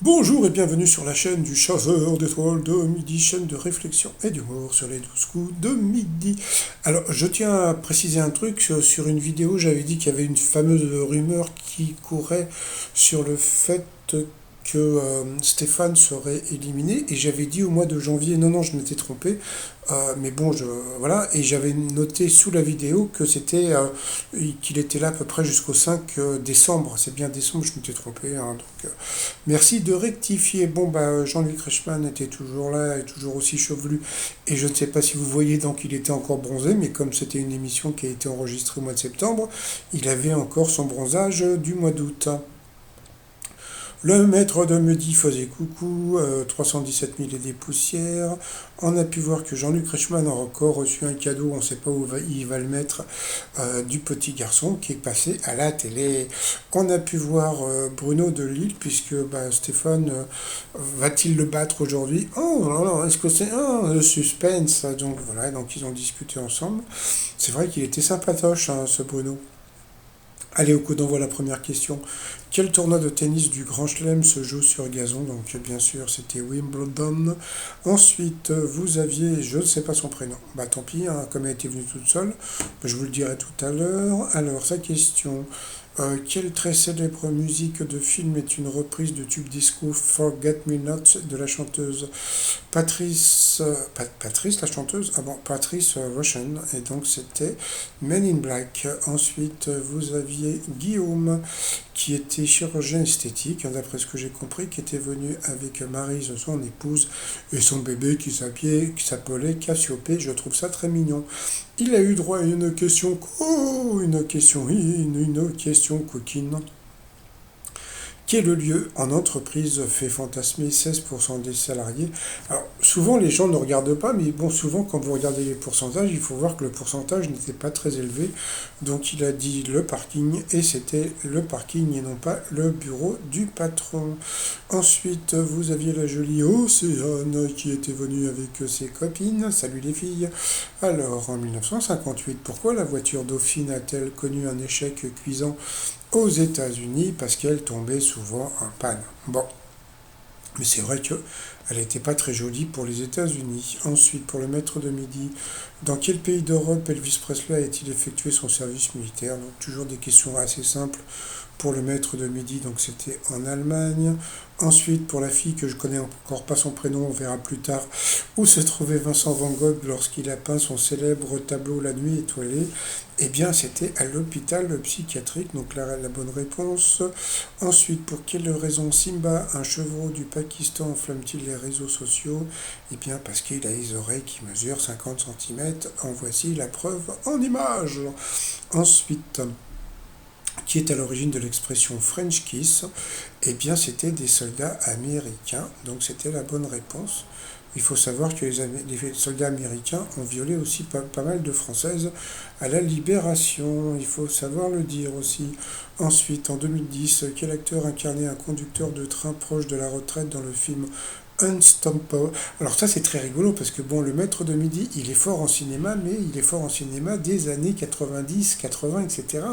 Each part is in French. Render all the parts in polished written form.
Bonjour et bienvenue sur la chaîne du Chasseur d'étoiles de midi, chaîne de réflexion et d'humour sur les 12 coups de midi. Alors, je tiens à préciser un truc, sur une vidéo, j'avais dit qu'il y avait une fameuse rumeur qui courait sur le fait que Stéphane serait éliminé et j'avais dit au mois de janvier, non, non, je m'étais trompé. Mais bon, voilà, et j'avais noté sous la vidéo que qu'il était là à peu près jusqu'au 5 décembre. C'est bien décembre, je m'étais trompé, hein, donc merci de rectifier. Bon, bah, Jean-Luc Reichmann était toujours là, et toujours aussi chevelu. Et je ne sais pas si vous voyez, donc il était encore bronzé, mais comme c'était une émission qui a été enregistrée au mois de septembre, il avait encore son bronzage du mois d'août. Le maître de midi faisait coucou, 317 000 et des poussières. On a pu voir que Jean-Luc Reichmann a encore reçu un cadeau, on ne sait pas où il va le mettre, du petit garçon qui est passé à la télé. On a pu voir Bruno de Lille, puisque bah, Stéphane va-t-il le battre aujourd'hui? Oh là là, est-ce que c'est le suspense? Donc voilà, donc ils ont discuté ensemble. C'est vrai qu'il était sympatoche, hein, ce Bruno. Allez, au coup d'envoi, la première question. Quel tournoi de tennis du Grand Chelem se joue sur gazon? Donc, bien sûr, c'était Wimbledon. Ensuite, vous aviez, je ne sais pas son prénom. Bah, tant pis, hein, comme elle était venue toute seule. Je vous le dirai tout à l'heure. Alors, sa question. Quelle très célèbre musique de film est une reprise de tube disco Forget Me Not de la chanteuse Patrice, la chanteuse? Ah bon, Patrice Russian. Et donc, c'était Men in Black. Ensuite, vous aviez Guillaume, qui était chirurgien esthétique, hein, d'après ce que j'ai compris, qui était venu avec Maryse, son épouse, et son bébé qui s'appelait Cassiopée. Je trouve ça très mignon. Il a eu droit à une question coquine. Quel lieu en entreprise fait fantasmer 16% des salariés? Alors, souvent, les gens ne regardent pas, mais bon, souvent, quand vous regardez les pourcentages, il faut voir que le pourcentage n'était pas très élevé. Donc, il a dit le parking, et c'était le parking et non pas le bureau du patron. Ensuite, vous aviez la jolie Océane qui était venue avec ses copines. Salut les filles. Alors, en 1958, pourquoi la voiture Dauphine a-t-elle connu un échec cuisant aux États-Unis? Parce qu'elle tombait souvent en panne. Bon, mais c'est vrai que elle n'était pas très jolie pour les États-Unis. Ensuite, pour le maître de midi, dans quel pays d'Europe Elvis Presley a-t-il effectué son service militaire? Donc toujours des questions assez simples pour le maître de midi, donc c'était en Allemagne. Ensuite, pour la fille que je connais encore pas son prénom, on verra plus tard, où se trouvait Vincent Van Gogh lorsqu'il a peint son célèbre tableau La Nuit étoilée? Eh bien, c'était à l'hôpital psychiatrique, donc là, la bonne réponse. Ensuite, pour quelle raison Simba, un chevreau du Pakistan, enflamme-t-il les réseaux sociaux? Eh bien, parce qu'il a les oreilles qui mesurent 50 centimètres. En voici la preuve en image. Ensuite, qui est à l'origine de l'expression French Kiss? Eh bien, c'était des soldats américains, donc c'était la bonne réponse. Il faut savoir que les soldats américains ont violé aussi pas mal de Françaises à la Libération, il faut savoir le dire aussi. Ensuite, en 2010, quel acteur incarnait un conducteur de train proche de la retraite dans le film Unstoppable? Alors ça c'est très rigolo parce que bon, le maître de midi, il est fort en cinéma, mais il est fort en cinéma des années 90, 80, etc.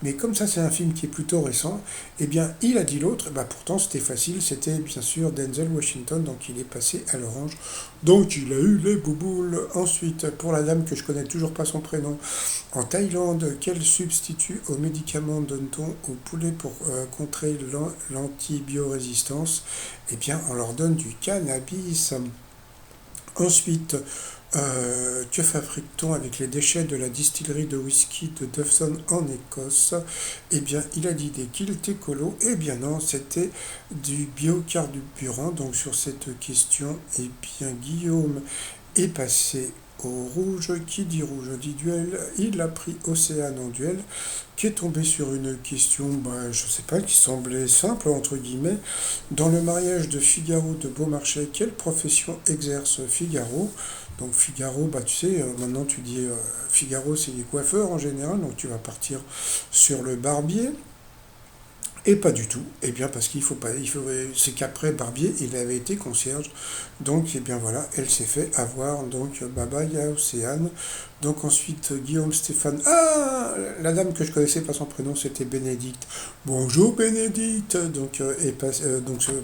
Mais comme ça c'est un film qui est plutôt récent, eh bien il a dit l'autre, bah pourtant c'était facile, c'était bien sûr Denzel Washington, donc il est passé à l'orange. Donc il a eu les bouboules. Ensuite, pour la dame que je connais toujours pas son prénom, en Thaïlande, quel substitut aux médicaments donne-t-on aux poulets pour contrer l'antibiorésistance? Eh bien, on leur donne du cannabis. Ensuite, que fabrique-t-on avec les déchets de la distillerie de whisky de Duffson en Écosse? Eh bien, il a dit des kilts écolo. Eh bien non, c'était du biocarburant. Donc sur cette question, eh bien, Guillaume est passé au rouge. Qui dit rouge dit duel. Il a pris Océane en duel, qui est tombé sur une question, bah, je ne sais pas, qui semblait simple, entre guillemets. Dans le mariage de Figaro de Beaumarchais, quelle profession exerce Figaro? Donc Figaro, bah, tu sais, maintenant tu dis Figaro, c'est les coiffeurs en général, donc tu vas partir sur le barbier. Et pas du tout. Eh bien, parce qu'il faut pas. C'est qu'après Barbier, il avait été concierge. Donc, eh bien voilà, elle s'est fait avoir. Donc, bye bye à Océane. Donc, ensuite, Guillaume Stéphane. Ah, la dame que je connaissais pas son prénom, c'était Bénédicte. Bonjour Bénédicte. Donc,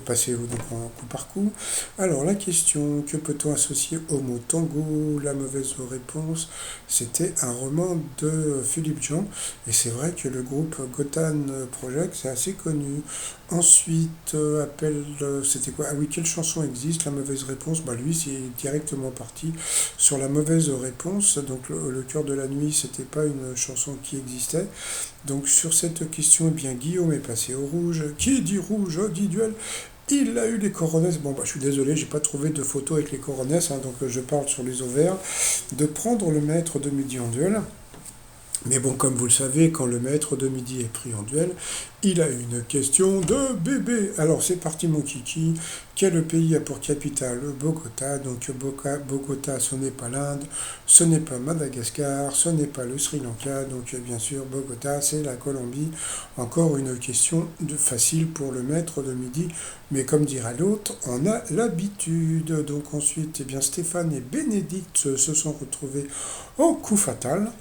passez-vous donc en coup par coup. Alors, la question, que peut-on associer au mot tango? La mauvaise réponse, c'était un roman de Philippe Jean. Et c'est vrai que le groupe Gotan Project, c'est assez connu. Ensuite, c'était quoi? Ah oui, quelle chanson existe? La mauvaise réponse, bah lui, c'est directement parti sur la mauvaise réponse. Donc, le cœur de la nuit, c'était pas une chanson qui existait. Donc, sur cette question, eh bien, Guillaume est passé au rouge. Qui dit rouge, dit duel. Il a eu les coronesses. Bon, bah, je suis désolé, j'ai pas trouvé de photo avec les coronesses, hein, donc je parle sur les ovaires. De prendre le maître de midi en duel. Mais bon, comme vous le savez, quand le maître de midi est pris en duel, il a une question de bébé. Alors c'est parti mon kiki. Quel pays a pour capitale Bogota? Donc Bogota, ce n'est pas l'Inde, ce n'est pas Madagascar, ce n'est pas le Sri Lanka. Donc bien sûr, Bogota, c'est la Colombie. Encore une question facile pour le maître de midi. Mais comme dira l'autre, on a l'habitude. Donc ensuite, eh bien, Stéphane et Bénédicte se sont retrouvés en coup fatal.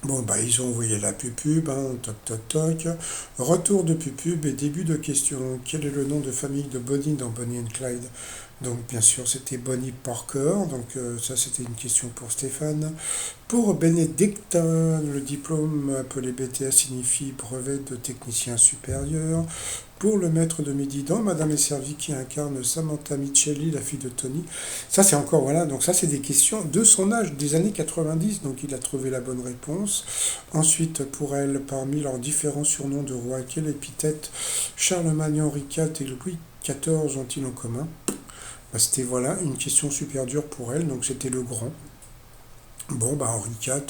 Bon, bah, ils ont envoyé la pupube, hein, toc toc toc. Retour de pupube et début de question. Quel est le nom de famille de Bonnie dans Bonnie and Clyde? Donc, bien sûr, c'était Bonnie Parker. Donc, ça, c'était une question pour Stéphane. Pour Bénédicte, le diplôme appelé BTS signifie brevet de technicien supérieur. Pour le maître de midi dans Madame est servie qui incarne Samantha Micheli, la fille de Tony. Ça c'est encore, voilà, donc ça c'est des questions de son âge, des années 90, donc il a trouvé la bonne réponse. Ensuite, pour elle, parmi leurs différents surnoms de roi, quelle épithète Charlemagne, Henri IV et Louis XIV ont-ils en commun? Bah, c'était voilà une question super dure pour elle, donc c'était le grand. Bon, bah Henri IV,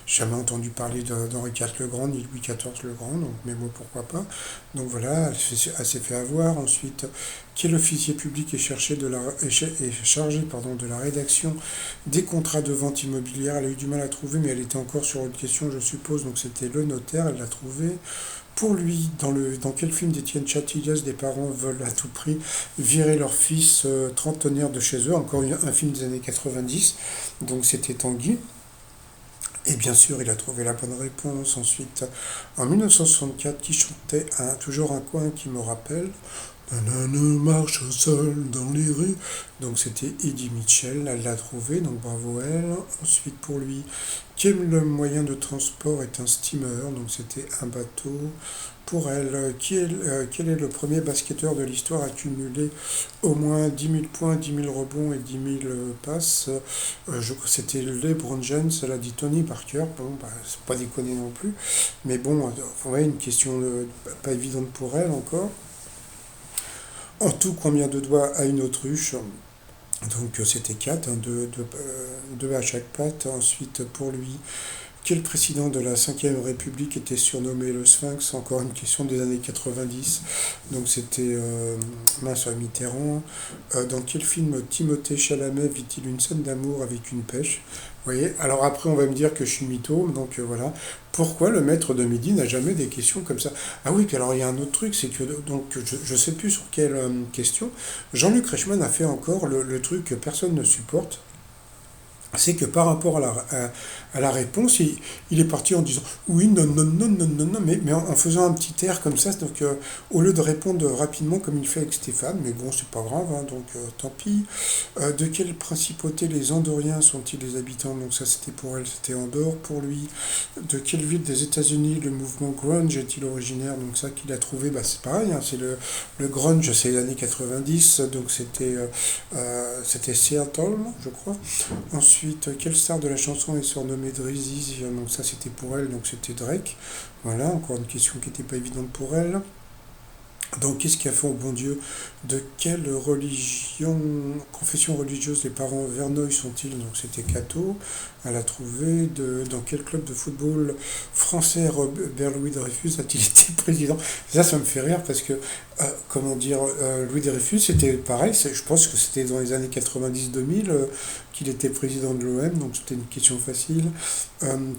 j'ai jamais entendu parler d'Henri IV le Grand, ni Louis XIV le Grand, donc, mais bon, pourquoi pas. Donc voilà, elle s'est fait avoir. Ensuite, quel officier public est, est chargé de la rédaction des contrats de vente immobilière? Elle a eu du mal à trouver, mais elle était encore sur une question, je suppose, donc c'était le notaire, elle l'a trouvé. Pour lui, dans quel film d'Étienne Châtilliez des parents veulent à tout prix virer leur fils trentenaire de chez eux? Encore un film des années 90, donc c'était Tanguy. Et bien sûr, il a trouvé la bonne réponse. Ensuite, en 1964, qui chantait toujours un coin qui me rappelle. Nanana marche seul dans les rues. Donc c'était Eddie Mitchell, elle l'a trouvé, donc bravo elle. Ensuite pour lui, quel moyen de transport est un steamer? Donc c'était un bateau. Pour elle, quel est le premier basketteur de l'histoire à cumuler au moins 10 000 points, 10 000 rebonds et 10 000 passes? C'était LeBron James, elle a dit Tony Parker. Bon, bah, c'est pas déconner non plus. Mais bon, ouais, une question pas évidente pour elle encore. En tout, combien de doigts a une autruche? Donc c'était 4, hein, deux à chaque patte. Ensuite, pour lui, quel président de la Ve République était surnommé le Sphinx? Encore une question des années 90. Donc c'était mince Mitterrand. Dans quel film Timothée Chalamet vit-il une scène d'amour avec une pêche? Vous voyez, alors après on va me dire que je suis mytho, donc voilà. Pourquoi le maître de midi n'a jamais des questions comme ça? Ah oui, puis alors il y a un autre truc, c'est que donc je sais plus sur quelle question. Jean-Luc Reichmann a fait encore le truc que personne ne supporte, c'est que par rapport à la réponse, il est parti en disant oui, non, non, non, non, non, non, mais en faisant un petit air comme ça, donc au lieu de répondre rapidement comme il fait avec Stéphane, mais bon, c'est pas grave, hein, donc tant pis. De quelle principauté les Andoriens sont-ils les habitants? Donc ça c'était pour elle, c'était Andorre. Pour lui, de quelle ville des États-Unis le mouvement grunge est-il originaire? Donc ça qu'il a trouvé, bah, c'est pareil, hein, c'est le grunge, c'est les années 90, donc c'était Seattle, je crois. Ensuite, quelle star de la chanson est surnommée Drizzy? Donc ça c'était pour elle, donc c'était Drake. Voilà, encore une question qui n'était pas évidente pour elle. Donc qu'est-ce qu'il a fait au bon Dieu? De quelle confession religieuse les parents Verneuil sont-ils? Donc c'était Cato, elle a trouvé. Dans quel club de football français Robert Louis Dreyfus a-t-il été président? Ça me fait rire parce que comment dire, Louis Dreyfus, c'était pareil, je pense que c'était dans les années 90-2000 qu'il était président de l'OM, donc c'était une question facile.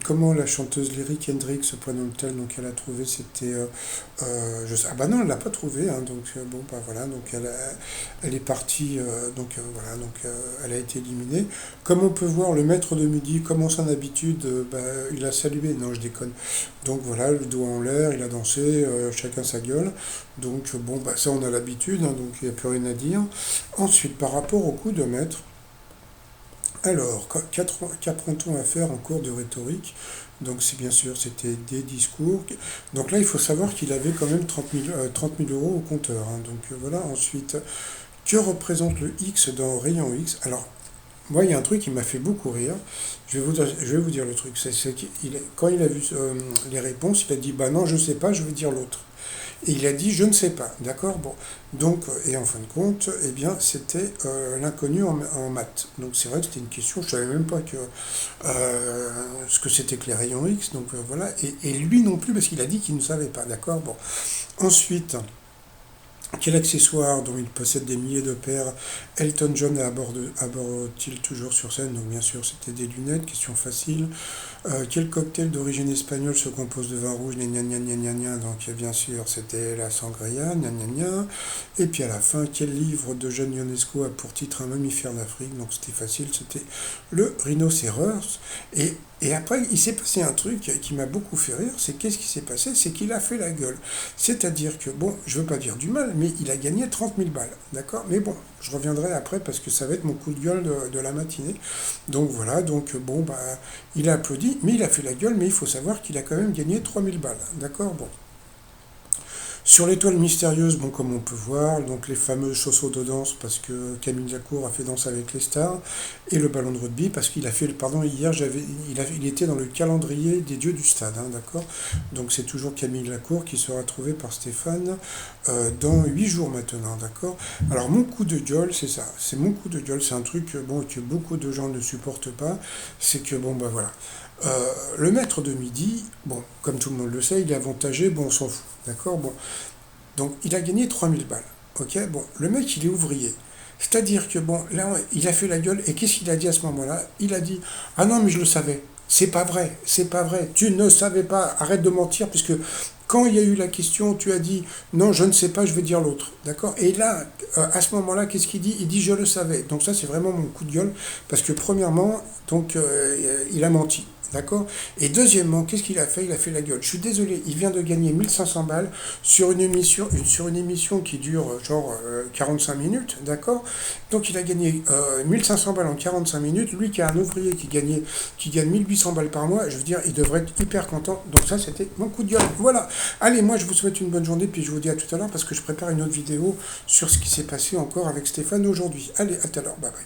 Comment la chanteuse lyrique Hendrix se prénomme-t-elle? Donc elle a trouvé, c'était... ah bah non, elle l'a pas trouvé, hein, donc bon, bah voilà, donc elle est partie, donc voilà, donc elle a été éliminée. Comme on peut voir, le maître de midi, comme en son habitude, bah, il a salué, non je déconne. Donc voilà, le doigt en l'air, il a dansé, chacun sa gueule. Donc bon, bah, ça on a l'habitude, hein, donc il n'y a plus rien à dire. Ensuite, par rapport au coup de maître, alors, qu'apprend-on à faire en cours de rhétorique? Donc c'est bien sûr, c'était des discours. Donc là, il faut savoir qu'il avait quand même 30 000 euros au compteur, hein. Donc voilà, ensuite, que représente le X dans rayon X? Alors, moi, il y a un truc qui m'a fait beaucoup rire. Je vais vous dire le truc. Quand il a vu les réponses, il a dit, bah non, je sais pas, je vais dire l'autre. Et il a dit je ne sais pas, d'accord. Bon, donc, et en fin de compte, eh bien, c'était l'inconnu en maths. Donc c'est vrai que c'était une question, je ne savais même pas ce que c'était que les rayons X, donc voilà. Et lui non plus, parce qu'il a dit qu'il ne savait pas, d'accord. Bon, ensuite, quel accessoire dont il possède des milliers de paires Elton John aborde-t-il toujours sur scène? Donc bien sûr, c'était des lunettes, question facile. Quel cocktail d'origine espagnole se compose de vin rouge? Gna gna gna gna gna gna. Donc bien sûr, c'était la sangria, gna gna gna. Et puis à la fin, quel livre de Jean Ionesco a pour titre un mammifère d'Afrique? Donc c'était facile, c'était le rhinocéros. Et après, il s'est passé un truc qui m'a beaucoup fait rire, c'est qu'est-ce qui s'est passé? C'est qu'il a fait la gueule. C'est-à-dire que, bon, je veux pas dire du mal, mais il a gagné 30 000 balles, d'accord? Mais bon, je reviendrai après parce que ça va être mon coup de gueule de la matinée. Donc voilà, donc bon, bah, il a applaudi, mais il a fait la gueule, mais il faut savoir qu'il a quand même gagné 3000 balles, d'accord? Bon. Sur l'étoile mystérieuse, bon, comme on peut voir, donc les fameux chausseaux de danse, parce que Camille Lacour a fait Danse avec les stars, et le ballon de rugby, parce qu'il a fait, pardon, hier, il était dans le calendrier des dieux du stade, hein, d'accord. Donc c'est toujours Camille Lacour qui sera trouvé par Stéphane dans 8 jours maintenant, d'accord. Alors mon coup de gueule, c'est ça, c'est mon coup de gueule, c'est un truc bon, que beaucoup de gens ne supportent pas, c'est que, bon, bah voilà. Le maître de midi, bon, comme tout le monde le sait, il est avantagé, bon, on s'en fout, d'accord. Bon, donc il a gagné 3000 balles. Ok, bon, le mec il est ouvrier. C'est-à-dire que bon, là, il a fait la gueule, et qu'est-ce qu'il a dit à ce moment-là? Il a dit ah non, mais je le savais. C'est pas vrai, c'est pas vrai. Tu ne savais pas, arrête de mentir, puisque quand il y a eu la question, tu as dit non, je ne sais pas, je vais dire l'autre. D'accord. Et là, à ce moment-là, qu'est-ce qu'il dit? Il dit je le savais. Donc ça, c'est vraiment mon coup de gueule, parce que premièrement, donc, il a menti. D'accord. Et deuxièmement, qu'est-ce qu'il a fait? Il a fait la gueule. Je suis désolé, il vient de gagner 1500 balles sur une émission qui dure genre 45 minutes, d'accord. Donc il a gagné 1500 balles en 45 minutes. Lui qui a un ouvrier qui gagne 1800 balles par mois, je veux dire, il devrait être hyper content. Donc ça, c'était mon coup de gueule. Voilà. Allez, moi je vous souhaite une bonne journée, puis je vous dis à tout à l'heure parce que je prépare une autre vidéo sur ce qui s'est passé encore avec Stéphane aujourd'hui. Allez, à tout à l'heure. Bye bye.